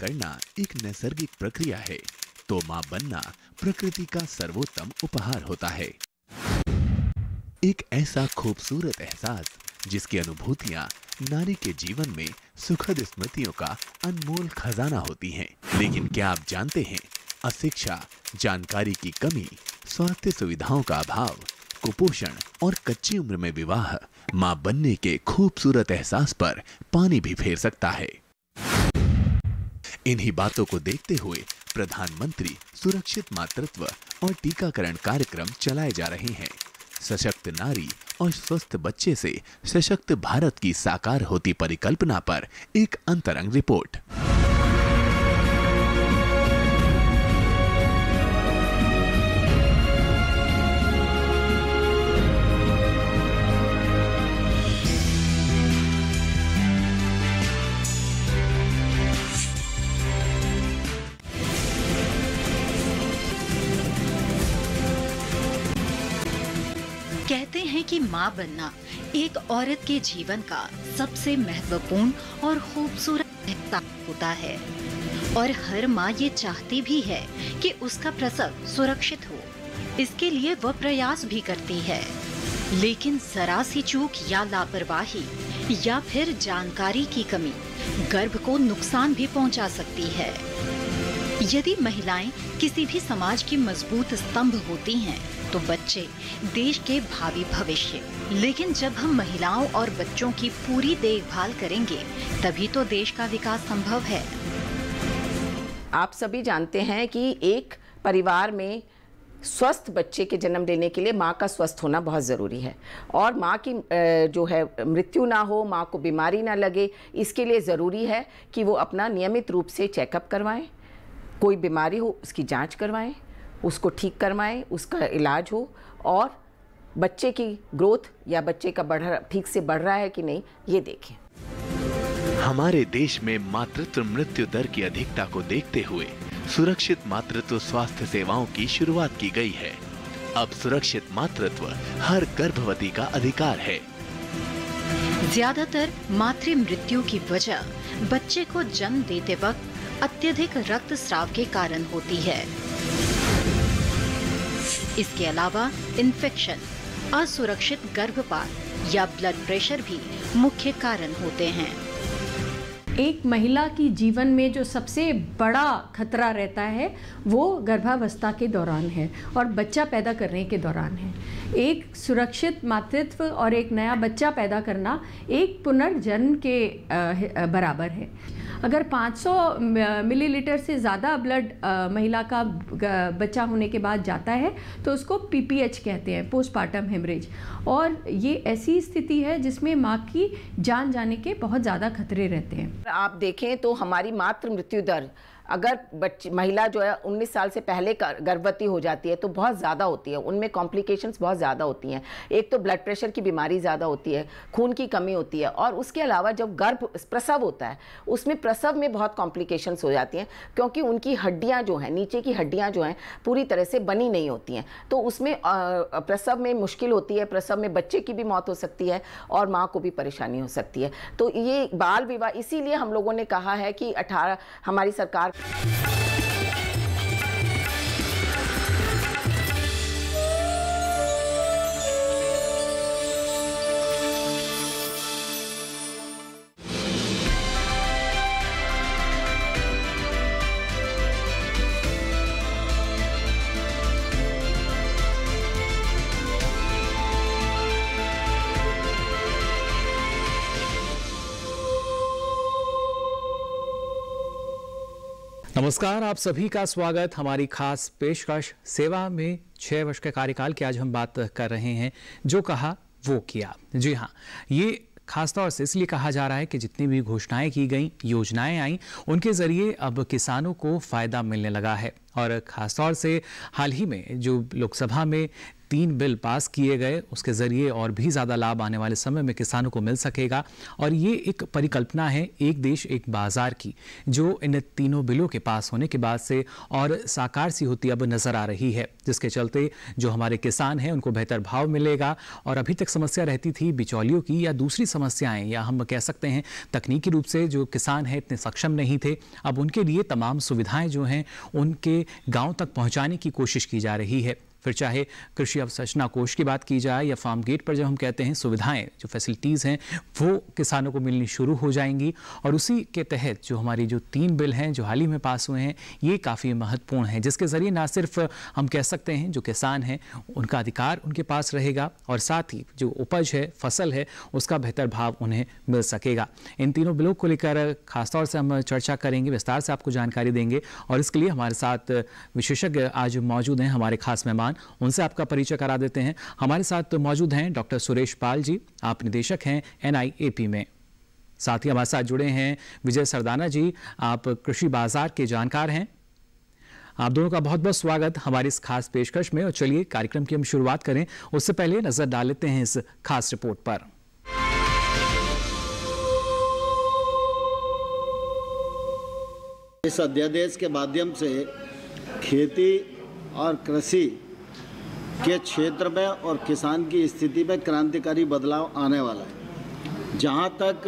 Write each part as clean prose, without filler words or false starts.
करना एक नैसर्गिक प्रक्रिया है, तो मां बनना प्रकृति का सर्वोत्तम उपहार होता है। एक ऐसा खूबसूरत एहसास जिसकी अनुभूतियां नारी के जीवन में सुखद स्मृतियों का अनमोल खजाना होती हैं। लेकिन क्या आप जानते हैं, अशिक्षा, जानकारी की कमी, स्वास्थ्य सुविधाओं का अभाव, कुपोषण और कच्ची उम्र में विवाह मां बनने के खूबसूरत एहसास पर पानी भी फेर सकता है। इन्हीं बातों को देखते हुए प्रधानमंत्री सुरक्षित मातृत्व और टीकाकरण कार्यक्रम चलाए जा रहे हैं। सशक्त नारी और स्वस्थ बच्चे से सशक्त भारत की साकार होती परिकल्पना पर एक अंतरंग रिपोर्ट। कहते हैं कि माँ बनना एक औरत के जीवन का सबसे महत्वपूर्ण और खूबसूरत हिस्सा होता है और हर माँ ये चाहती भी है कि उसका प्रसव सुरक्षित हो। इसके लिए वह प्रयास भी करती है, लेकिन जरा सी चूक या लापरवाही या फिर जानकारी की कमी गर्भ को नुकसान भी पहुंचा सकती है। यदि महिलाएं किसी भी समाज की मजबूत स्तंभ होती हैं, तो बच्चे देश के भावी भविष्य। लेकिन जब हम महिलाओं और बच्चों की पूरी देखभाल करेंगे, तभी तो देश का विकास संभव है। आप सभी जानते हैं कि एक परिवार में स्वस्थ बच्चे के जन्म देने के लिए माँ का स्वस्थ होना बहुत ज़रूरी है और माँ की जो है मृत्यु ना हो, माँ को बीमारी ना लगे, इसके लिए ज़रूरी है कि वो अपना नियमित रूप से चेकअप करवाएं। कोई बीमारी हो उसकी जांच करवाएं, उसको ठीक करवाएं, उसका इलाज हो और बच्चे की ग्रोथ या बच्चे का ठीक से बढ़ रहा है कि नहीं ये देखें। हमारे देश में मातृत्व मृत्यु दर की अधिकता को देखते हुए सुरक्षित मातृत्व स्वास्थ्य सेवाओं की शुरुआत की गई है। अब सुरक्षित मातृत्व हर गर्भवती का अधिकार है। ज्यादातर मातृ मृत्यु की वजह बच्चे को जन्म देते वक्त अत्यधिक रक्तस्राव के कारण होती है। इसके अलावा इन्फेक्शन, असुरक्षित गर्भपात या ब्लड प्रेशर भी मुख्य कारण होते हैं। एक महिला की जीवन में जो सबसे बड़ा खतरा रहता है वो गर्भावस्था के दौरान है और बच्चा पैदा करने के दौरान है। एक सुरक्षित मातृत्व और एक नया बच्चा पैदा करना एक पुनर्जन्म के बराबर है। अगर 500 मिलीलीटर से ज़्यादा ब्लड महिला का बच्चा होने के बाद जाता है तो उसको पीपीएच कहते हैं, पोस्टपार्टम हेमरेज, और ये ऐसी स्थिति है जिसमें माँ की जान जाने के बहुत ज़्यादा खतरे रहते हैं। आप देखें तो हमारी मातृ मृत्यु दर अगर महिला जो है 19 साल से पहले गर्भवती हो जाती है तो बहुत ज़्यादा होती है, उनमें कॉम्प्लिकेशंस बहुत ज़्यादा होती हैं। एक तो ब्लड प्रेशर की बीमारी ज़्यादा होती है, खून की कमी होती है और उसके अलावा जब प्रसव होता है उसमें प्रसव में बहुत कॉम्प्लिकेशंस हो जाती हैं क्योंकि उनकी हड्डियाँ जो हैं, नीचे की हड्डियाँ जो हैं पूरी तरह से बनी नहीं होती हैं, तो उसमें प्रसव में मुश्किल होती है। प्रसव में बच्चे की भी मौत हो सकती है और माँ को भी परेशानी हो सकती है। तो ये बाल विवाह, इसीलिए हम लोगों ने कहा है कि हमारी सरकार नमस्कार, आप सभी का स्वागत हमारी खास पेशकश सेवा में 6 वर्ष के कार्यकाल की। आज हम बात कर रहे हैं जो कहा वो किया। जी हाँ, ये खासतौर से इसलिए कहा जा रहा है कि जितनी भी घोषणाएं की गई, योजनाएं आई, उनके जरिए अब किसानों को फायदा मिलने लगा है। और खासतौर से हाल ही में जो लोकसभा में 3 बिल पास किए गए, उसके ज़रिए और भी ज़्यादा लाभ आने वाले समय में किसानों को मिल सकेगा। और ये एक परिकल्पना है एक देश एक बाज़ार की, जो इन तीनों बिलों के पास होने के बाद से और साकार सी होती अब नज़र आ रही है, जिसके चलते जो हमारे किसान हैं उनको बेहतर भाव मिलेगा। और अभी तक समस्या रहती थी बिचौलियों की या दूसरी समस्याएं, या हम कह सकते हैं तकनीकी रूप से जो किसान हैं इतने सक्षम नहीं थे, अब उनके लिए तमाम सुविधाएं जो हैं उनके गांव तक पहुंचाने की कोशिश की जा रही है। फिर चाहे कृषि अवसंरचना कोष की बात की जाए या फार्म गेट पर जब हम कहते हैं सुविधाएं, जो फैसिलिटीज़ हैं वो किसानों को मिलनी शुरू हो जाएंगी। और उसी के तहत जो हमारी जो 3 बिल हैं जो हाल ही में पास हुए हैं, ये काफ़ी महत्वपूर्ण हैं, जिसके ज़रिए ना सिर्फ हम कह सकते हैं जो किसान हैं उनका अधिकार उनके पास रहेगा, और साथ ही जो उपज है, फसल है, उसका बेहतर भाव उन्हें मिल सकेगा। इन तीनों बिलों को लेकर खासतौर से हम चर्चा करेंगे, विस्तार से आपको जानकारी देंगे। और इसके लिए हमारे साथ विशेषज्ञ आज मौजूद हैं, हमारे खास मेहमान, उनसे आपका परिचय करा देते हैं। हमारे साथ मौजूद हैं डॉक्टर सुरेश पाल जी, आप निदेशक हैं NIAP में। साथ ही हमारे साथ जुड़े हैं विजय सरदाना जी, आप कृषि बाजार के जानकार हैं। आप दोनों का बहुत बहुत स्वागत हमारी इस खास पेशकश में। और चलिए कार्यक्रम की हम शुरुआत करें, उससे पहले नजर डाल लेते हैं इस खास रिपोर्ट पर। इस अध्यादेश के माध्यम से खेती और कृषि के क्षेत्र में और किसान की स्थिति में क्रांतिकारी बदलाव आने वाला है। जहाँ तक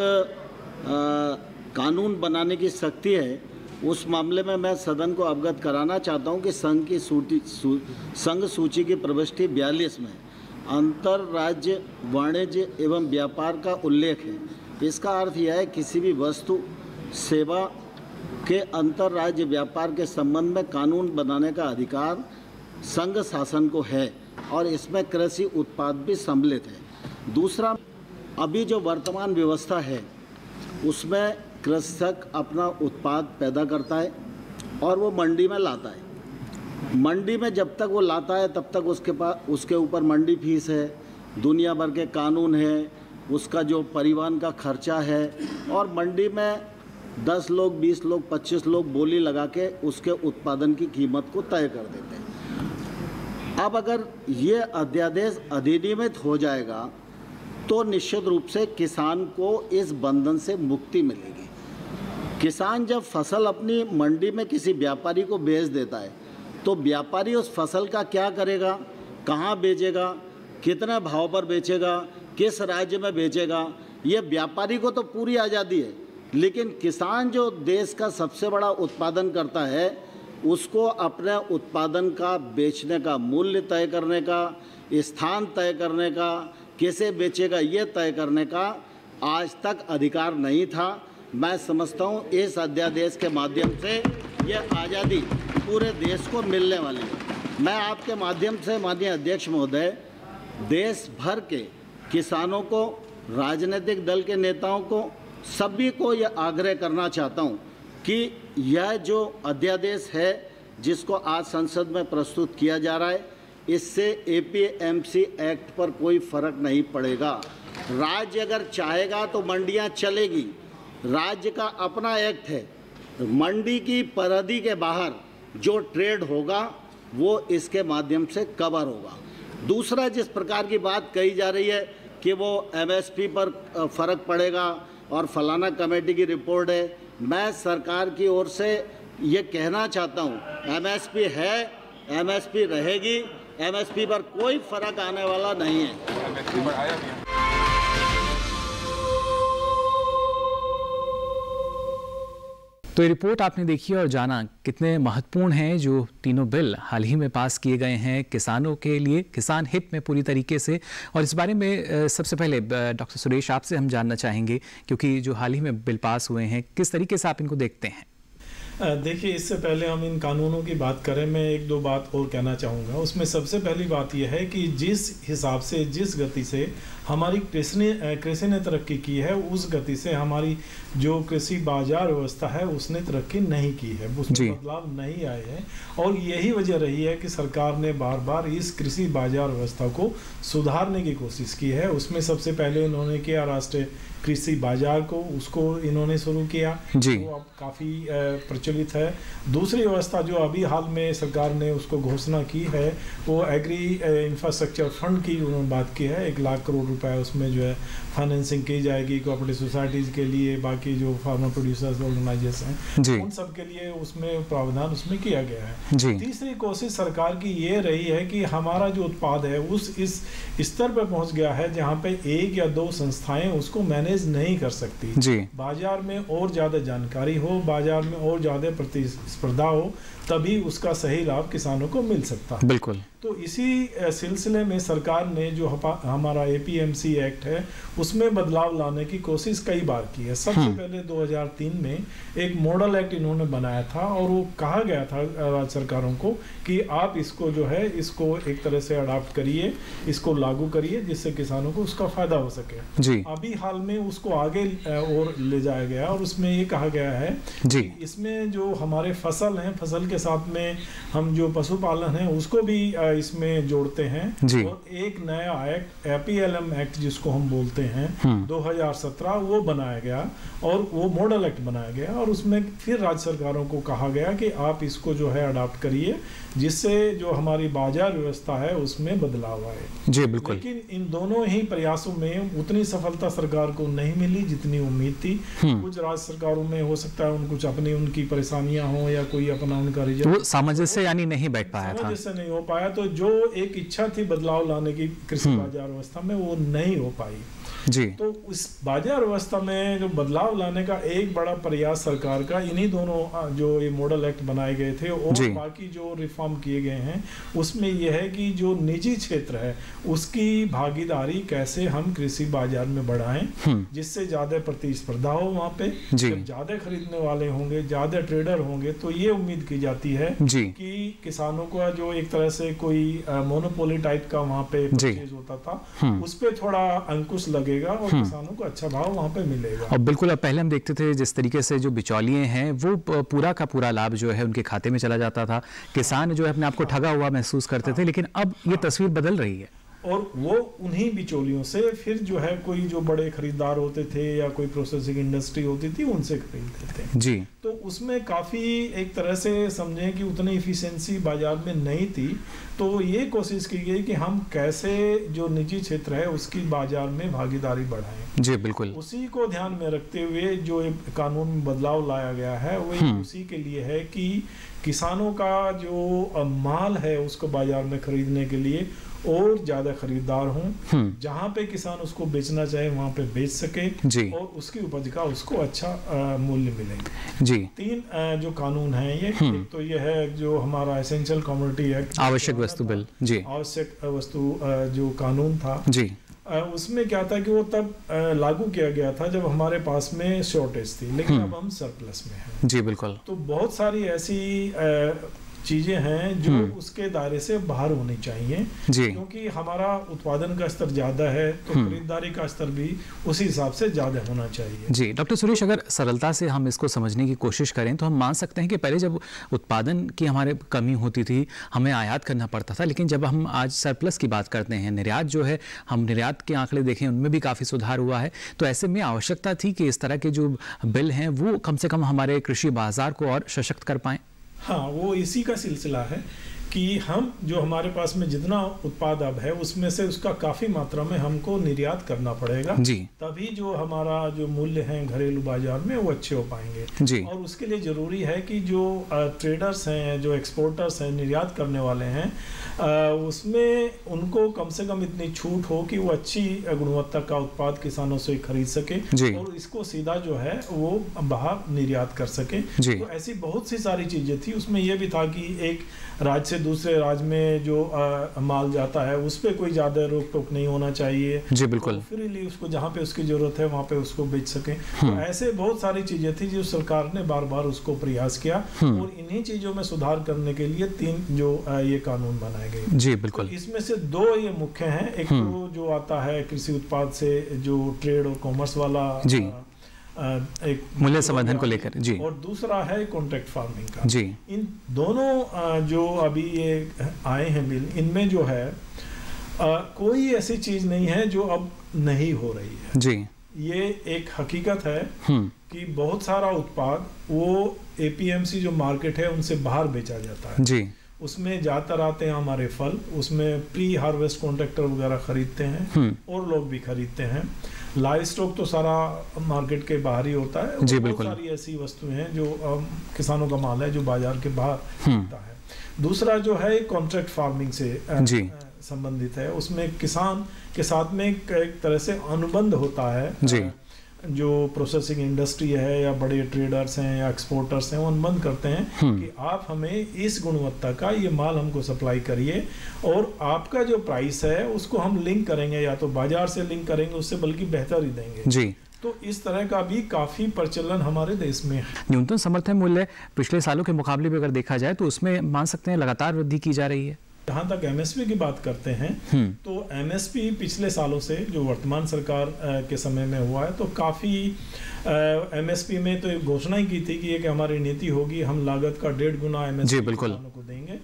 कानून बनाने की शक्ति है, उस मामले में मैं सदन को अवगत कराना चाहता हूँ कि संघ सूची की प्रविष्टि 42 में अंतर्राज्य वाणिज्य एवं व्यापार का उल्लेख है। इसका अर्थ यह है किसी भी वस्तु सेवा के अंतर्राज्य व्यापार के संबंध में कानून बनाने का अधिकार संघ शासन को है, और इसमें कृषि उत्पाद भी सम्मिलित है। दूसरा, अभी जो वर्तमान व्यवस्था है उसमें कृषक अपना उत्पाद पैदा करता है और वो मंडी में लाता है। मंडी में जब तक वो लाता है तब तक उसके ऊपर मंडी फीस है, दुनिया भर के कानून है, उसका जो परिवहन का खर्चा है, और मंडी में 10 लोग, 20 लोग, 25 लोग बोली लगा के उसके उत्पादन की कीमत को तय कर देते हैं। अब अगर ये अध्यादेश अधिनियमित हो जाएगा तो निश्चित रूप से किसान को इस बंधन से मुक्ति मिलेगी। किसान जब फसल अपनी मंडी में किसी व्यापारी को बेच देता है तो व्यापारी उस फसल का क्या करेगा, कहाँ बेचेगा, कितने भाव पर बेचेगा, किस राज्य में बेचेगा, ये व्यापारी को तो पूरी आज़ादी है। लेकिन किसान जो देश का सबसे बड़ा उत्पादन करता है, उसको अपने उत्पादन का बेचने का मूल्य तय करने का, स्थान तय करने का, कैसे बेचेगा ये तय करने का आज तक अधिकार नहीं था। मैं समझता हूँ इस अध्यादेश के माध्यम से ये आज़ादी पूरे देश को मिलने वाली है। मैं आपके माध्यम से माननीय अध्यक्ष महोदय, देश भर के किसानों को, राजनीतिक दल के नेताओं को, सभी को यह आग्रह करना चाहता हूँ कि यह जो अध्यादेश है जिसको आज संसद में प्रस्तुत किया जा रहा है, इससे APMC एक्ट पर कोई फर्क नहीं पड़ेगा। राज्य अगर चाहेगा तो मंडियां चलेगी, राज्य का अपना एक्ट है। मंडी की परिधि के बाहर जो ट्रेड होगा वो इसके माध्यम से कवर होगा। दूसरा, जिस प्रकार की बात कही जा रही है कि वो MSP पर फर्क पड़ेगा और फलाना कमेटी की रिपोर्ट है, मैं सरकार की ओर से ये कहना चाहता हूँ, MSP है, MSP रहेगी, MSP पर कोई फर्क आने वाला नहीं है। तो ये रिपोर्ट आपने देखी और जाना कितने महत्वपूर्ण हैं जो तीनों बिल हाल ही में पास किए गए हैं किसानों के लिए, किसान हित में पूरी तरीके से। और इस बारे में सबसे पहले डॉक्टर सुरेश आपसे हम जानना चाहेंगे, क्योंकि जो हाल ही में बिल पास हुए हैं, किस तरीके से आप इनको देखते हैं? देखिए, इससे पहले हम इन कानूनों की बात करें, मैं एक दो बात और कहना चाहूँगा। उसमें सबसे पहली बात यह है कि जिस हिसाब से, जिस गति से हमारी कृषि ने तरक्की की है, उस गति से हमारी जो कृषि बाजार व्यवस्था है उसने तरक्की नहीं की है, उसमें बदलाव नहीं आए हैं। और यही वजह रही है कि सरकार ने बार बार इस कृषि बाजार व्यवस्था को सुधारने की कोशिश की है। उसमें सबसे पहले इन्होंने किया राष्ट्रीय कृषि बाजार को, उसको इन्होंने शुरू किया, वो अब काफ़ी प्रचलित प्रचलित है। दूसरी व्यवस्था जो अभी हाल में सरकार ने उसको घोषणा की है वो एग्री इंफ्रास्ट्रक्चर फंड की उन्होंने बात की है। 1 लाख करोड़ रुपए उसमें जो है फाइनेंसिंग की जाएगी कोऑपरेटिव सोसाइटीज़ के लिए, बाकी जो फार्मर प्रोड्यूसर्स ऑर्गेनाइजेशन हैं उन सब के लिए उसमें प्रावधान उसमें किया गया है। तीसरी कोशिश सरकार की ये रही है कि हमारा जो उत्पाद है इस स्तर पर पहुंच गया है जहाँ पे 1 या 2 संस्थाएं उसको मैनेज नहीं कर सकती। बाजार में और ज़्यादा जानकारी हो, बाजार में और ज़्यादा प्रतिस्पर्धा हो, तभी उसका सही लाभ किसानों को मिल सकता है। बिल्कुल। तो इसी सिलसिले में सरकार ने जो हमारा APMC एक्ट है उसमें बदलाव लाने की कोशिश कई बार की है। सबसे पहले 2003 में एक मॉडल एक्ट इन्होंने बनाया था और वो कहा गया था राज्य सरकारों को कि आप इसको जो है इसको एक तरह से अडॉप्ट करिए, इसको लागू करिए जिससे किसानों को उसका फायदा हो सके। अभी हाल में उसको आगे और ले जाया गया और उसमें ये कहा गया है कि इसमें जो हमारे फसल हैं, फसल के साथ में हम जो पशुपालन है उसको भी इसमें जोड़ते हैं। और एक नया एक्ट APLM एक्ट जिसको हम बोलते हैं 2017 वो बनाया गया और वो मॉडल एक्ट बनाया गया और उसमें फिर राज्य सरकारों को कहा गया कि आप इसको जो है अडॉप्ट करिए जिससे जो हमारी बाजार व्यवस्था है उसमें बदलाव आए। जी बिल्कुल। लेकिन इन दोनों ही प्रयासों में उतनी सफलता सरकार को नहीं मिली जितनी उम्मीद थी। कुछ राज्य सरकारों में हो सकता है कुछ अपनी उनकी परेशानियां हो या कोई अपना उनका रीजन वो सामंजस्य यानी नहीं बैठ पाया था, सामंजस्य नहीं हो पाया। तो जो एक इच्छा थी बदलाव लाने की कृषि बाजार व्यवस्था में वो नहीं हो पाई। तो उस बाजार व्यवस्था में जो बदलाव लाने का एक बड़ा प्रयास सरकार का इन्हीं दोनों जो ये मॉडल एक्ट बनाए गए थे और बाकी जो रिफॉर्म किए गए हैं उसमें यह है कि जो निजी क्षेत्र है उसकी भागीदारी कैसे हम कृषि बाजार में बढ़ाएं जिससे ज्यादा प्रतिस्पर्धा हो वहां पे। जब ज्यादा खरीदने वाले होंगे, ज्यादा ट्रेडर होंगे तो ये उम्मीद की जाती है कि किसानों का जो एक तरह से कोई मोनोपोली टाइप का वहां पे परचेज होता था उस पे थोड़ा अंकुश लगेगा और किसानों को अच्छा भाव वहां पे मिलेगा। और बिल्कुल, अब पहले हम देखते थे जिस तरीके से जो बिचौलिए हैं वो पूरा का पूरा लाभ जो है उनके खाते में चला जाता था, किसान जो है अपने आप को ठगा हुआ महसूस करते थे। लेकिन अब ये तस्वीर बदल रही है और वो उन्हीं बिचौलियों से फिर जो है कोई जो बड़े खरीदार होते थे या कोई प्रोसेसिंग इंडस्ट्री होती थी उनसे खरीदते थे। तो उसमें काफ़ी एक तरह से समझें कि उतनी इफिशिएंसी बाजार में नहीं थी। तो ये कोशिश की गई कि हम कैसे जो निजी क्षेत्र है उसकी बाजार में भागीदारी बढ़ाएं। बिल्कुल। उसी को ध्यान में रखते हुए जो कानून में बदलाव लाया गया है वो उसी के लिए है कि किसानों का जो माल है उसको बाजार में खरीदने के लिए और ज्यादा खरीदार हों, जहां पे किसान उसको बेचना चाहे वहां पे बेच सके और उसकी उपज का उसको अच्छा मूल्य मिले। 3 जो कानून है ये, एक तो ये है जो हमारा एसेंशियल कमोडिटी एक्ट, आवश्यक वस्तु बिल, आवश्यक वस्तु जो कानून था उसमें क्या था कि वो तब लागू किया गया था जब हमारे पास में शॉर्टेज थी, लेकिन अब हम सरप्लस में हैं। जी बिल्कुल। तो बहुत सारी ऐसी चीजें हैं जो उसके दायरे से बाहर होनी चाहिए क्योंकि हमारा उत्पादन का स्तर ज्यादा है तो खरीदारी का स्तर भी उसी हिसाब से ज्यादा होना चाहिए। जी डॉक्टर सुरेश, अगर सरलता से हम इसको समझने की कोशिश करें तो हम मान सकते हैं कि पहले जब उत्पादन की हमारे कमी होती थी हमें आयात करना पड़ता था, लेकिन जब हम आज सरप्लस की बात करते हैं, निर्यात जो है, हम निर्यात के आंकड़े देखें उनमें भी काफ़ी सुधार हुआ है। तो ऐसे में आवश्यकता थी कि इस तरह के जो बिल हैं वो कम से कम हमारे कृषि बाजार को और सशक्त कर पाएँ। हाँ, वो इसी का सिलसिला है कि हम जो हमारे पास में जितना उत्पाद अब है उसमें से उसका काफी मात्रा में हमको निर्यात करना पड़ेगा, तभी जो हमारा जो मूल्य है घरेलू बाजार में वो अच्छे हो पाएंगे। और उसके लिए जरूरी है कि जो ट्रेडर्स हैं, जो एक्सपोर्टर्स हैं, निर्यात करने वाले हैं, उसमें उनको कम से कम इतनी छूट हो कि वो अच्छी गुणवत्ता का उत्पाद किसानों से खरीद सके और इसको सीधा जो है वो बाहर निर्यात कर सके। तो ऐसी बहुत सी सारी चीजें थी। उसमें यह भी था कि एक राज्य से दूसरे राज्य में जो माल जाता है उस पर कोई ज्यादा रोक टोक नहीं होना चाहिए। जी बिल्कुल। तो फ्रीली उसको जहाँ पे उसकी जरूरत है वहाँ पे उसको बेच सके। तो ऐसे बहुत सारी चीजें थी जो सरकार ने बार बार उसको प्रयास किया और इन्हीं चीजों में सुधार करने के लिए 3 जो ये कानून बनाए गए। जी बिल्कुल। तो इसमें से 2 ये मुख्य हैं। एक तो जो आता है कृषि उत्पाद से जो ट्रेड और कॉमर्स वाला एक मूल्य संवर्धन को लेकर, और दूसरा है कॉन्ट्रैक्ट फार्मिंग का। इन दोनों जो अभी ये आए हैं बिल, इनमें जो है कोई ऐसी चीज नहीं है जो अब नहीं हो रही है। ये एक हकीकत है कि बहुत सारा उत्पाद वो एपीएमसी जो मार्केट है उनसे बाहर बेचा जाता है जी। उसमें ज़्यादातर आते हैं हमारे फल, उसमें प्री हार्वेस्ट कॉन्ट्रैक्टर वगैरह खरीदते हैं और लोग भी खरीदते हैं। लाइव स्टॉक तो सारा मार्केट के बाहर ही होता है। जी, बहुत बिल्कुल। सारी ऐसी वस्तुएं हैं जो किसानों का माल है जो बाजार के बाहर होता है। दूसरा जो है कॉन्ट्रैक्ट फार्मिंग से संबंधित है, उसमें किसान के साथ में एक तरह से अनुबंध होता है जी। जो प्रोसेसिंग इंडस्ट्री है या बड़े ट्रेडर्स हैं या एक्सपोर्टर्स हैं वो अनुबंध करते हैं कि आप हमें इस गुणवत्ता का ये माल हमको सप्लाई करिए और आपका जो प्राइस है उसको हम लिंक करेंगे, या तो बाजार से लिंक करेंगे, उससे बल्कि बेहतर ही देंगे जी। तो इस तरह का भी काफी प्रचलन हमारे देश में है। न्यूनतम समर्थन मूल्य पिछले सालों के मुकाबले भी अगर देखा जाए तो उसमें मान सकते हैं लगातार वृद्धि की जा रही है। जहाँ तक एमएसपी की बात करते हैं तो एमएसपी पिछले सालों से जो वर्तमान सरकार के समय में हुआ है तो काफ़ी एमएसपी में तो घोषणा ही की थी कि एक हमारी नीति होगी, हम लागत का 1.5 गुना एमएसपी किसानों को देंगे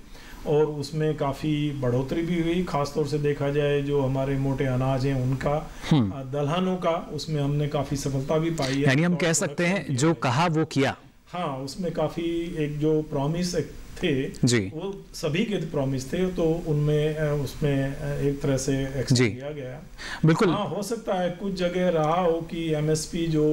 और उसमें काफ़ी बढ़ोतरी भी हुई। खासतौर से देखा जाए जो हमारे मोटे अनाज हैं उनका, दलहनों का, उसमें हमने काफ़ी सफलता भी पाई है। यानी हम कह सकते हैं जो कहा वो किया। हाँ, उसमें काफ़ी एक जो प्रॉमिस थे जी। वो सभी के प्रॉमिस थे तो उनमें उसमें एक तरह से एक्शन किया गया। बिल्कुल। हाँ, हो सकता है कुछ जगह रहा हो कि एमएसपी जो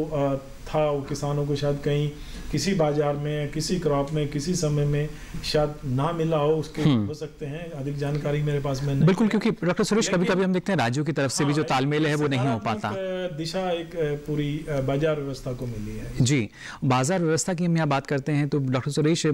था वो किसानों को शायद कहीं किसी बाजार में, किसी क्रॉप में, किसी समय में शायद ना मिला हो, उसके हो सकते हैं, अधिक जानकारी मेरे पास में नहीं। बिल्कुल, क्योंकि डॉक्टर सुरेश कभी कभी हम देखते हैं राज्यों की तरफ से भी जो तालमेल है वो नहीं हो पाता। दिशा एक पूरी बाजार व्यवस्था को मिली है। जी, बाजार व्यवस्था की हम यहाँ बात करते हैं तो डॉक्टर सुरेश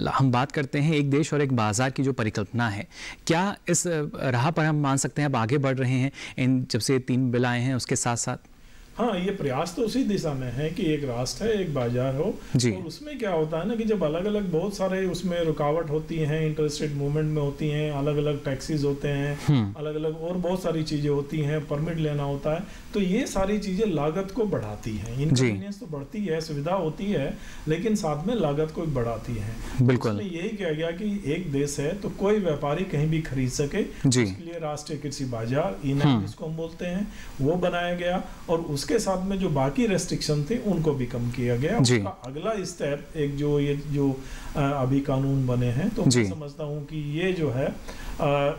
हम बात करते हैं एक देश और एक बाजार की जो परिकल्पना है, क्या इस राह पर हम मान सकते हैं अब आगे बढ़ रहे हैं इन जब से 3 बिल आए हैं उसके साथ साथ? हाँ, ये प्रयास तो उसी दिशा में है कि एक राष्ट्र है, एक बाजार हो जी। और उसमें क्या होता है ना कि जब अलग अलग बहुत सारे उसमें रुकावट होती हैं, इंटरेस्टेड मूवमेंट में होती हैं, अलग अलग टैक्सेस होते हैं, अलग अलग और बहुत सारी चीजें होती हैं, परमिट लेना होता है, तो ये सारी चीजें लागत को बढ़ाती हैं। इनकन्वीनियंस तो बढ़ती है, सुविधा होती है, लेकिन साथ में लागत को बढ़ाती है। बिल्कुल। उसमें यही किया गया कि एक देश है तो कोई व्यापारी कहीं भी खरीद सके, इसके लिए राष्ट्रीय कृषि बाजार जिसको हम बोलते हैं वो बनाया गया और उसके साथ में जो बाकी रेस्ट्रिक्शन थे उनको भी कम किया गया। उसका अगला स्टेप एक जो अभी कानून बने हैं तो मैं समझता हूं कि ये जो है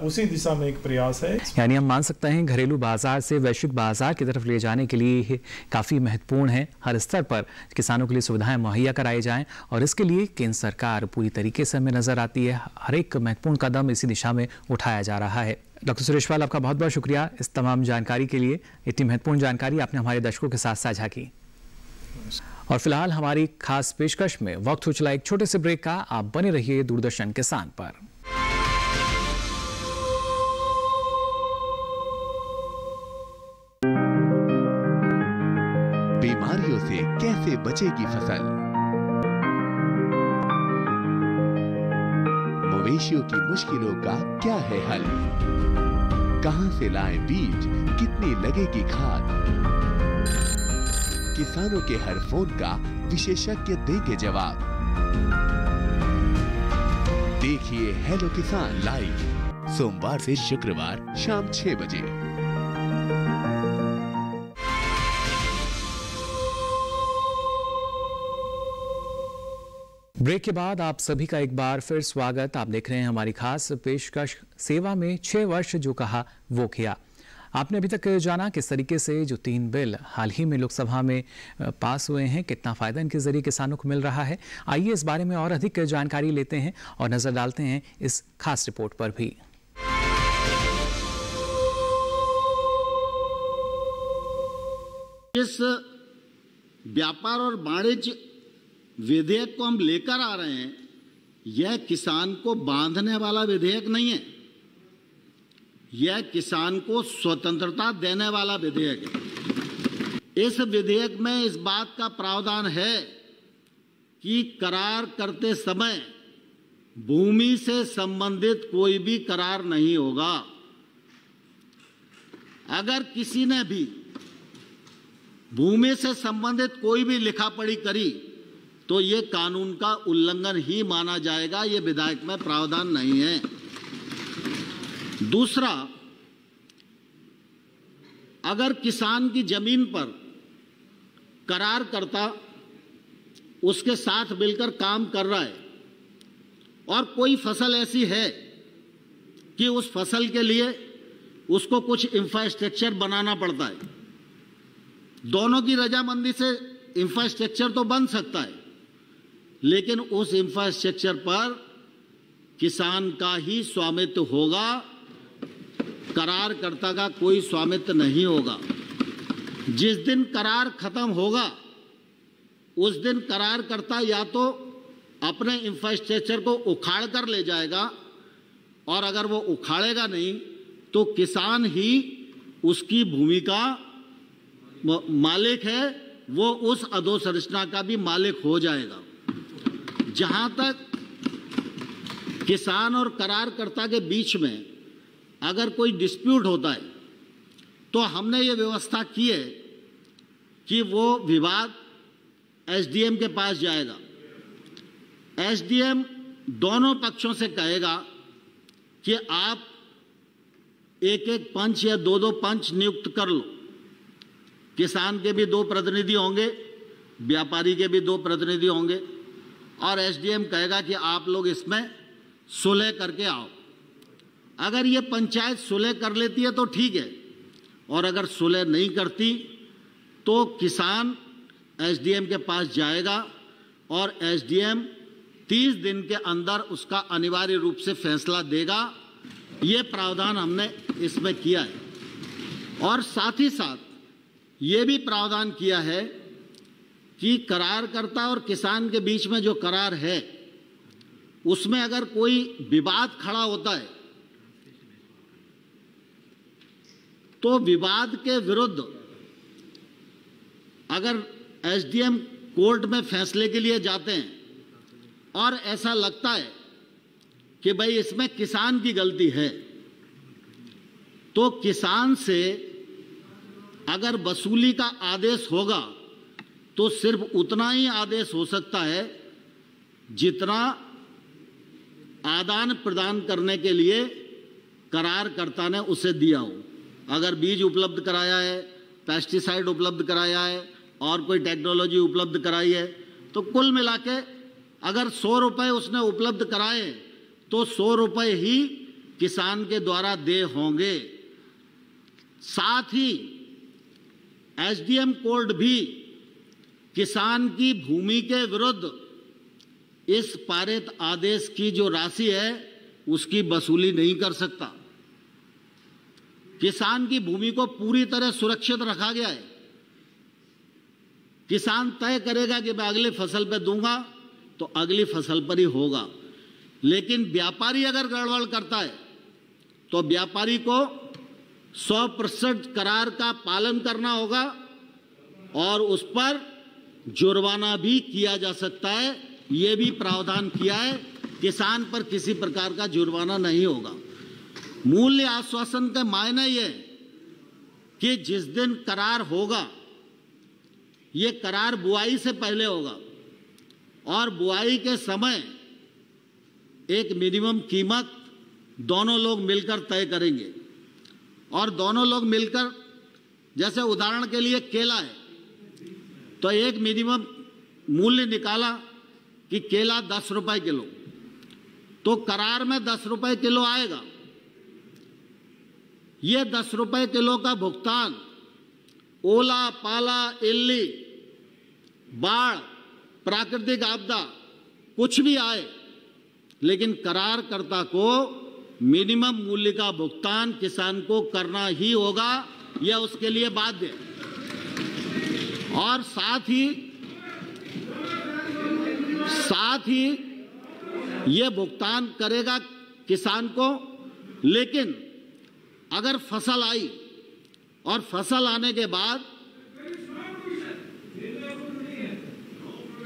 उसी दिशा में एक प्रयास है। यानी हम मान सकते हैं घरेलू बाजार से वैश्विक बाजार की तरफ ले जाने के लिए काफ़ी महत्वपूर्ण है हर स्तर पर किसानों के लिए सुविधाएं मुहैया कराई जाएं और इसके लिए केंद्र सरकार पूरी तरीके से हमें नजर आती है। हर एक महत्वपूर्ण कदम इसी दिशा में उठाया जा रहा है। डॉक्टर सुरेश पाल, आपका बहुत बहुत शुक्रिया इस तमाम जानकारी के लिए। इतनी महत्वपूर्ण जानकारी आपने हमारे दर्शकों के साथ साझा की। और फिलहाल हमारी खास पेशकश में वक्त हो चला एक छोटे से ब्रेक का। आप बने रहिए दूरदर्शन किसान पर। बीमारियों से कैसे बचेगी फसल, मवेशियों की मुश्किलों का क्या है हल, कहां से लाएं बीज, कितनी लगेगी खाद, किसानों के हर फोन का विशेषज्ञ देंगे जवाब। देखिए हेलो किसान लाइव सोमवार से शुक्रवार शाम 6 बजे। ब्रेक के बाद आप सभी का एक बार फिर स्वागत। आप देख रहे हैं हमारी खास पेशकश सेवा में 6 वर्ष जो कहा वो किया। आपने अभी तक जाना किस तरीके से जो 3 बिल हाल ही में लोकसभा में पास हुए हैं, कितना फायदा इनके जरिए किसानों को मिल रहा है। आइए इस बारे में और अधिक जानकारी लेते हैं और नजर डालते हैं इस खास रिपोर्ट पर भी। इस व्यापार और वाणिज्य विधेयक को हम लेकर आ रहे हैं, यह किसान को बांधने वाला विधेयक नहीं है, यह किसान को स्वतंत्रता देने वाला विधेयक है। इस विधेयक में इस बात का प्रावधान है कि करार करते समय भूमि से संबंधित कोई भी करार नहीं होगा। अगर किसी ने भी भूमि से संबंधित कोई भी लिखापढ़ी करी तो ये कानून का उल्लंघन ही माना जाएगा। ये विधेयक में प्रावधान नहीं है। दूसरा, अगर किसान की जमीन पर करारकर्ता उसके साथ मिलकर काम कर रहा है और कोई फसल ऐसी है कि उस फसल के लिए उसको कुछ इंफ्रास्ट्रक्चर बनाना पड़ता है, दोनों की रजामंदी से इंफ्रास्ट्रक्चर तो बन सकता है, लेकिन उस इंफ्रास्ट्रक्चर पर किसान का ही स्वामित्व होगा, करारकर्ता का कोई स्वामित्व नहीं होगा। जिस दिन करार खत्म होगा उस दिन करारकर्ता या तो अपने इंफ्रास्ट्रक्चर को उखाड़ कर ले जाएगा, और अगर वो उखाड़ेगा नहीं तो किसान ही उसकी भूमि का मालिक है, वो उस अधोसंरचना का भी मालिक हो जाएगा। जहां तक किसान और करारकर्ता के बीच में अगर कोई डिस्प्यूट होता है तो हमने ये व्यवस्था की है कि वो विवाद एसडीएम के पास जाएगा। एसडीएम दोनों पक्षों से कहेगा कि आप एक एक पंच या दो दो पंच नियुक्त कर लो। किसान के भी 2 प्रतिनिधि होंगे, व्यापारी के भी 2 प्रतिनिधि होंगे, और एसडीएम कहेगा कि आप लोग इसमें सुलह करके आओ। अगर ये पंचायत सुलह कर लेती है तो ठीक है, और अगर सुलह नहीं करती तो किसान एसडीएम के पास जाएगा और एसडीएम 30 दिन के अंदर उसका अनिवार्य रूप से फैसला देगा। ये प्रावधान हमने इसमें किया है। और साथ ही साथ ये भी प्रावधान किया है कि करारकर्ता और किसान के बीच में जो करार है उसमें अगर कोई विवाद खड़ा होता है तो विवाद के विरुद्ध अगर एसडीएम कोर्ट में फैसले के लिए जाते हैं और ऐसा लगता है कि भाई इसमें किसान की गलती है, तो किसान से अगर वसूली का आदेश होगा तो सिर्फ उतना ही आदेश हो सकता है जितना आदान प्रदान करने के लिए करारकर्ता ने उसे दिया हो। अगर बीज उपलब्ध कराया है, पेस्टिसाइड उपलब्ध कराया है और कोई टेक्नोलॉजी उपलब्ध कराई है, तो कुल मिला के अगर 100 रुपए उसने उपलब्ध कराए तो 100 रुपए ही किसान के द्वारा दे होंगे। साथ ही एसडीएम कोर्ट भी किसान की भूमि के विरुद्ध इस पारित आदेश की जो राशि है उसकी वसूली नहीं कर सकता। किसान की भूमि को पूरी तरह सुरक्षित रखा गया है। किसान तय करेगा कि मैं अगली फसल पे दूंगा तो अगली फसल पर ही होगा, लेकिन व्यापारी अगर गड़बड़ करता है तो व्यापारी को 100% करार का पालन करना होगा और उस पर जुर्माना भी किया जा सकता है। ये भी प्रावधान किया है, किसान पर किसी प्रकार का जुर्माना नहीं होगा। मूल्य आश्वासन का मायने ये कि जिस दिन करार होगा, ये करार बुआई से पहले होगा और बुआई के समय एक मिनिमम कीमत दोनों लोग मिलकर तय करेंगे। और दोनों लोग मिलकर, जैसे उदाहरण के लिए केला है तो एक मिनिमम मूल्य निकाला कि केला 10 रुपए किलो, तो करार में 10 रुपए किलो आएगा। ये 10 रुपए किलो का भुगतान ओला, पाला, इल्ली, बाढ़, प्राकृतिक आपदा कुछ भी आए, लेकिन करारकर्ता को मिनिमम मूल्य का भुगतान किसान को करना ही होगा, यह उसके लिए बाध्य है। और साथ ही यह भुगतान करेगा किसान को, लेकिन अगर फसल आई और फसल आने के बाद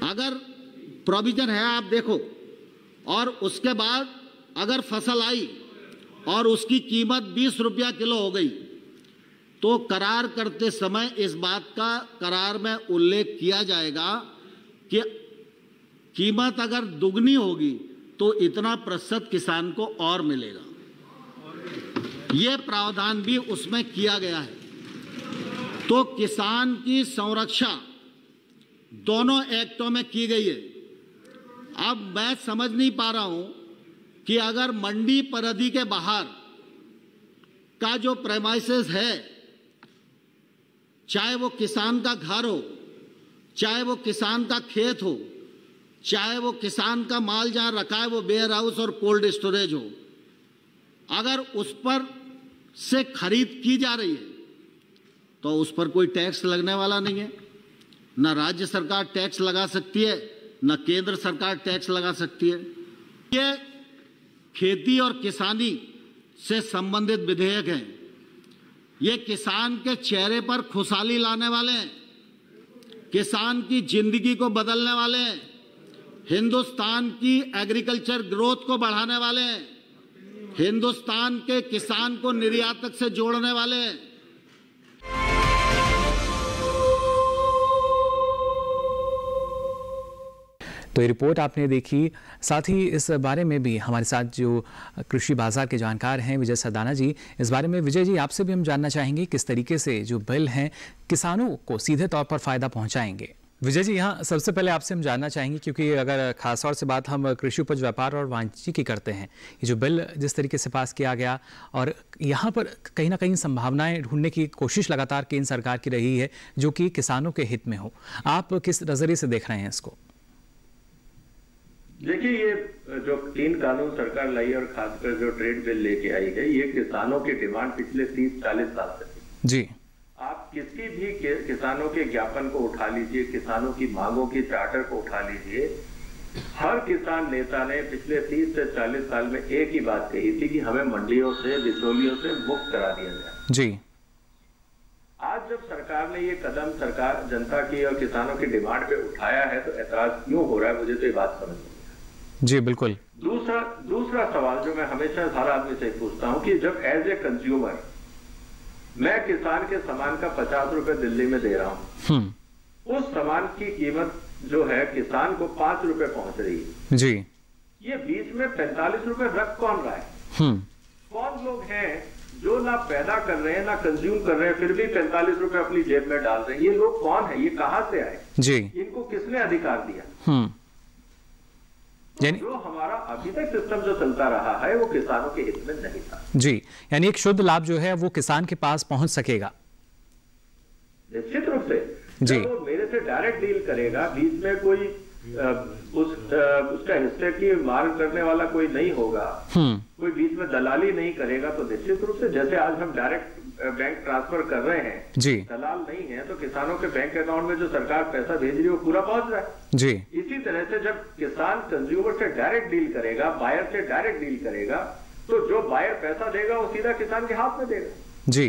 अगर प्रोविजन है, आप देखो, और उसके बाद अगर फसल आई और उसकी कीमत 20 रुपया किलो हो गई, तो करार करते समय इस बात का करार में उल्लेख किया जाएगा कि कीमत अगर दुगनी होगी तो इतना प्रतिशत किसान को और मिलेगा। यह प्रावधान भी उसमें किया गया है। तो किसान की संरक्षा दोनों एक्टों में की गई है। अब मैं समझ नहीं पा रहा हूं कि अगर मंडी परिधि के बाहर का जो प्रेमाइसेस है, चाहे वो किसान का घर हो, चाहे वो किसान का खेत हो, चाहे वो किसान का माल जहां रखा है वो वेयर हाउस और कोल्ड स्टोरेज हो, अगर उस पर से खरीद की जा रही है तो उस पर कोई टैक्स लगने वाला नहीं है। न राज्य सरकार टैक्स लगा सकती है, न केंद्र सरकार टैक्स लगा सकती है। ये खेती और किसानी से संबंधित विधेयक हैं। ये किसान के चेहरे पर खुशहाली लाने वाले हैं, किसान की जिंदगी को बदलने वाले हैं, हिंदुस्तान की एग्रीकल्चर ग्रोथ को बढ़ाने वाले हैं, हिंदुस्तान के किसान को निर्यातक से जोड़ने वाले हैं। तो ये रिपोर्ट आपने देखी। साथ ही इस बारे में भी हमारे साथ जो कृषि बाजार के जानकार हैं विजय सरदाना जी, इस बारे में विजय जी आपसे भी हम जानना चाहेंगे किस तरीके से जो बिल हैं किसानों को सीधे तौर पर फायदा पहुंचाएंगे। विजय जी, यहाँ सबसे पहले आपसे हम जानना चाहेंगे, क्योंकि अगर खास तौर से बात हम कृषि उपज व्यापार और वाणिज्य की करते हैं, ये जो बिल जिस तरीके से पास किया गया और यहाँ पर कहीं ना कहीं संभावनाएं ढूंढने की कोशिश लगातार केंद्र सरकार की रही है जो कि किसानों के हित में हो, आप किस नजरिए से देख रहे हैं इसको? देखिए, ये जो 3 कानून सरकार लाई और खासकर जो ट्रेड बिल लेके आई है, ये किसानों की डिमांड पिछले 30-40 साल से थी जी। आप किसी भी किसानों के ज्ञापन को उठा लीजिए, किसानों की मांगों की चार्टर को उठा लीजिए, हर किसान नेता ने पिछले 30 से 40 साल में एक ही बात कही थी कि हमें मंडियों से, बिचौलियों से मुक्त करा दिया जाए जी। आज जब सरकार ने ये कदम सरकार जनता की और किसानों की डिमांड पे उठाया है तो ऐतराज क्यों हो रहा है, मुझे तो ये बात समझ नहीं जी। बिल्कुल। दूसरा सवाल जो मैं हमेशा हर आदमी से पूछता हूं कि जब एज ए कंज्यूमर मैं किसान के सामान का 50 रुपए दिल्ली में दे रहा हूं, उस सामान की कीमत जो है किसान को 5 रुपए पहुंच रही है जी, ये बीच में 45 रुपए रख कौन रहा है? कौन लोग हैं जो ना पैदा कर रहे हैं ना कंज्यूम कर रहे हैं, फिर भी 45 रुपए अपनी जेब में डाल रहे हैं? ये लोग कौन है? ये कहां से आए जी? इनको किसने अधिकार दिया? तो जो हमारा अभी तक सिस्टम जो चलता रहा है वो किसानों के हित में नहीं था जी। यानी एक शुद्ध लाभ जो है वो किसान के पास पहुंच सकेगा निश्चित रूप से जी। वो मेरे से डायरेक्ट डील करेगा, बीच में कोई उसका हिस्से की मांग करने वाला कोई नहीं होगा, कोई बीच में दलाली नहीं करेगा, तो निश्चित रूप से जैसे आज हम डायरेक्ट बैंक ट्रांसफर कर रहे हैं जी, दलाल नहीं है, तो किसानों के बैंक अकाउंट में जो सरकार पैसा भेज रही है वो पूरा पहुंच रहा है जी। इसी तरह से जब किसान कंज्यूमर से डायरेक्ट डील करेगा, बायर से डायरेक्ट डील करेगा, तो जो बायर पैसा देगा वो सीधा किसान के हाथ में देगा जी।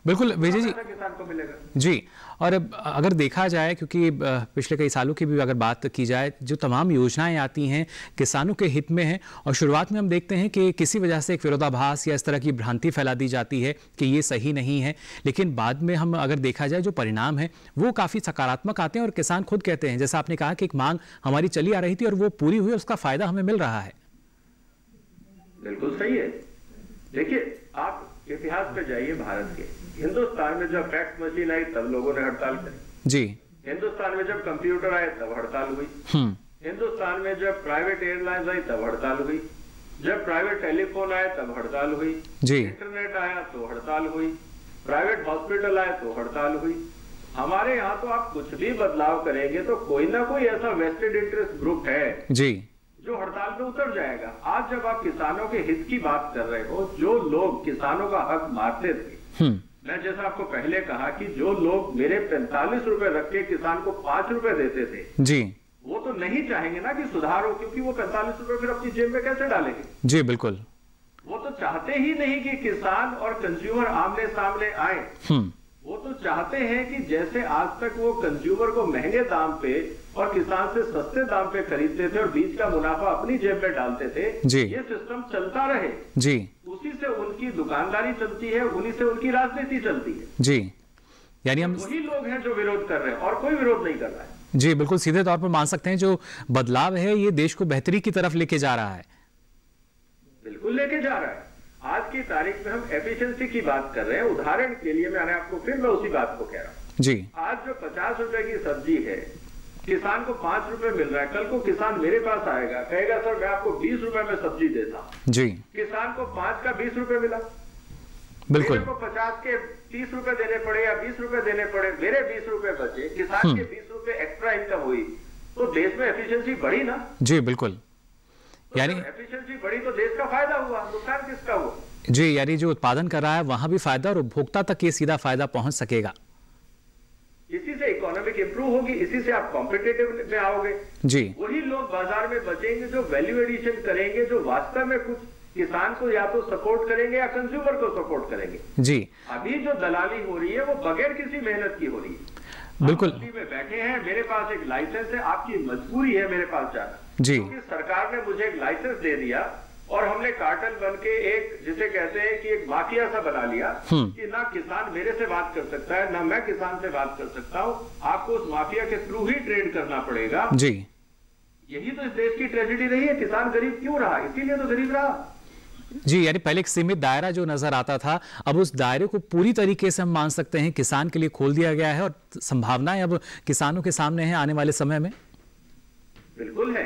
बिल्कुल विजय जी, किसान को मिलेगा जी। और अगर देखा जाए, क्योंकि पिछले कई सालों की भी अगर बात की जाए, जो तमाम योजनाएं आती हैं किसानों के हित में हैं, और शुरुआत में हम देखते हैं कि किसी वजह से एक विरोधाभास या इस तरह की भ्रांति फैला दी जाती है कि ये सही नहीं है, लेकिन बाद में हम अगर देखा जाए जो परिणाम है वो काफ़ी सकारात्मक आते हैं और किसान खुद कहते हैं, जैसा आपने कहा कि एक मांग हमारी चली आ रही थी और वो पूरी हुई, उसका फायदा हमें मिल रहा है। बिल्कुल सही है। देखिए, आप इतिहास पे जाइए भारत के, हिंदुस्तान में जब फैक्स मशीन आई तब लोगों ने हड़ताल करी जी। हिंदुस्तान में जब कंप्यूटर आए तब हड़ताल हुई, हिंदुस्तान में जब प्राइवेट एयरलाइंस आई तब हड़ताल हुई, जब प्राइवेट टेलीफोन आए तब हड़ताल हुई जी, इंटरनेट आया तो हड़ताल हुई, प्राइवेट हॉस्पिटल आए तो हड़ताल हुई। हमारे यहाँ तो आप कुछ भी बदलाव करेंगे तो कोई ना कोई ऐसा वेस्टेड इंटरेस्ट ग्रुप है जी जो हड़ताल पे उतर जाएगा। आज जब आप किसानों के हित की बात कर रहे हो, जो लोग किसानों का हक मारते थे, मैं जैसा आपको पहले कहा कि जो लोग मेरे 45 रुपए रख के किसान को 5 रुपए देते थे जी, वो तो नहीं चाहेंगे ना कि सुधार हो, क्योंकि वो 45 रुपए फिर अपनी जेब में कैसे डालेंगे जी। बिल्कुल, वो तो चाहते ही नहीं कि किसान और कंज्यूमर आमने सामने आए। वो तो चाहते हैं कि जैसे आज तक वो कंज्यूमर को महंगे दाम पे और किसान से सस्ते दाम पे खरीदते थे और बीच का मुनाफा अपनी जेब में डालते थे जी, ये सिस्टम चलता रहे जी। उसी से उनकी दुकानदारी चलती है, उन्हीं से उनकी राजनीति चलती है जी। यानी हम वही लोग हैं जो विरोध कर रहे हैं और कोई विरोध नहीं कर रहा है जी। बिल्कुल सीधे तौर पर मान सकते हैं जो बदलाव है ये देश को बेहतरी की तरफ लेके जा रहा है। बिल्कुल लेके जा रहा है। आज की तारीख में हम एफिशिएंसी की बात कर रहे हैं। उदाहरण के लिए मैं आपको फिर मैं उसी बात को कह रहा हूँ जी। आज जो 50 रुपए की सब्जी है किसान को 5 रुपए मिल रहा है, कल को किसान मेरे पास आएगा, कहेगा सर मैं आपको 20 रुपए में सब्जी देता हूं। जी। किसान को 5 का 20 रुपए मिला, बिल्कुल। मेरे को 50 के 30 रुपए देने पड़े या 20 रुपए देने पड़े, मेरे 20 रुपए बचे, किसान के 20 रुपए एक्स्ट्रा इनकम हुई, तो देश में एफिशिएंसी बढ़ी ना। जी बिल्कुल। तो यानी एफिशिएंसी बढ़ी तो देश का फायदा हुआ, नुकसान किसका हुआ? जी, यानी जो उत्पादन कर रहा है वहां भी फायदा और उपभोक्ता तक ये सीधा फायदा पहुंच सकेगा। इसी से इकोनॉमिक इंप्रूव होगी, इसी से आप कॉम्पिटिटिव में आओगे। जी। वही लोग बाजार में बचेंगे जो वैल्यू एडिशन करेंगे, जो वास्तव में कुछ किसान को या तो सपोर्ट करेंगे या कंज्यूमर को सपोर्ट करेंगे। जी। अभी जो दलाली हो रही है वो बगैर किसी मेहनत की हो रही है। बिल्कुल। आप में बैठे हैं, मेरे पास एक लाइसेंस है, आपकी मजबूरी है मेरे पास जाना, जी। क्योंकि सरकार ने मुझे एक लाइसेंस दे दिया और हमने कार्टेल बन के एक, जिसे कहते हैं कि एक माफिया सा बना लिया कि ना किसान मेरे से बात कर सकता है ना मैं किसान से बात कर सकता हूं, आपको उस माफिया के थ्रू ही ट्रेड करना पड़ेगा। जी। यही तो इस देश की ट्रेजेडी रही है। किसान गरीब क्यों रहा? इसीलिए तो गरीब रहा। जी, यानी पहले एक सीमित दायरा जो नजर आता था, अब उस दायरे को पूरी तरीके से हम मान सकते हैं किसान के लिए खोल दिया गया है और संभावनाएं अब किसानों के सामने हैं आने वाले समय में। बिल्कुल है,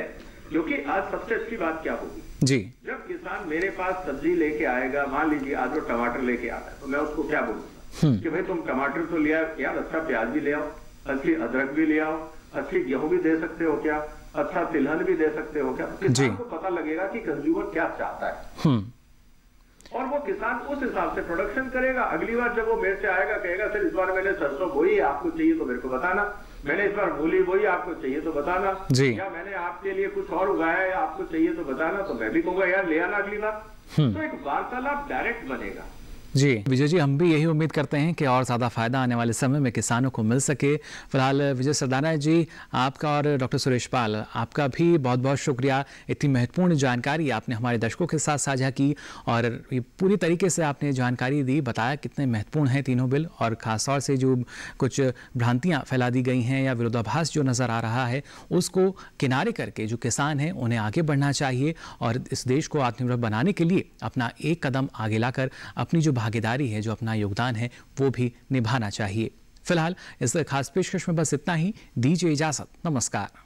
क्योंकि आज सबसे अच्छी बात क्या होगी जी, जब किसान मेरे पास सब्जी लेके आएगा। मान लीजिए आज वो टमाटर लेके आता है, तो मैं उसको क्या बोलूंगा कि भाई तुम टमाटर तो लिया यार, अच्छा प्याज भी ले आओ, अच्छी अदरक भी ले आओ, अच्छी गेहूं भी दे सकते हो क्या, अच्छा तिलहन भी दे सकते हो क्या। किसान को पता लगेगा कि कंज्यूमर क्या चाहता है और वो किसान उस हिसाब से प्रोडक्शन करेगा। अगली बार जब वो मेरे से आएगा, कहेगा सर इस बार मैंने सरसों बोई, आपको चाहिए तो मेरे को बताना, मैंने इस बार मूली बोई, आपको चाहिए तो बताना, या मैंने आपके लिए कुछ और उगाया है, आपको चाहिए तो बताना, तो मैं भी कहूंगा यार ले आना अगली बार। तो एक वार्तालाप डायरेक्ट बनेगा। जी विजय जी, हम भी यही उम्मीद करते हैं कि और ज़्यादा फायदा आने वाले समय में किसानों को मिल सके। फिलहाल विजय सरदाना जी, आपका और डॉक्टर सुरेश पाल, आपका भी बहुत बहुत शुक्रिया। इतनी महत्वपूर्ण जानकारी आपने हमारे दर्शकों के साथ साझा की और ये पूरी तरीके से आपने जानकारी दी, बताया कितने महत्वपूर्ण हैं तीनों बिल और ख़ासतौर से जो कुछ भ्रांतियाँ फैला दी गई हैं या विरोधाभास जो नज़र आ रहा है उसको किनारे करके जो किसान हैं उन्हें आगे बढ़ना चाहिए और इस देश को आत्मनिर्भर बनाने के लिए अपना एक कदम आगे लाकर अपनी जो भागीदारी है, जो अपना योगदान है, वो भी निभाना चाहिए। फिलहाल इस खास पेशकश में बस इतना ही। दीजिए इजाजत। नमस्कार।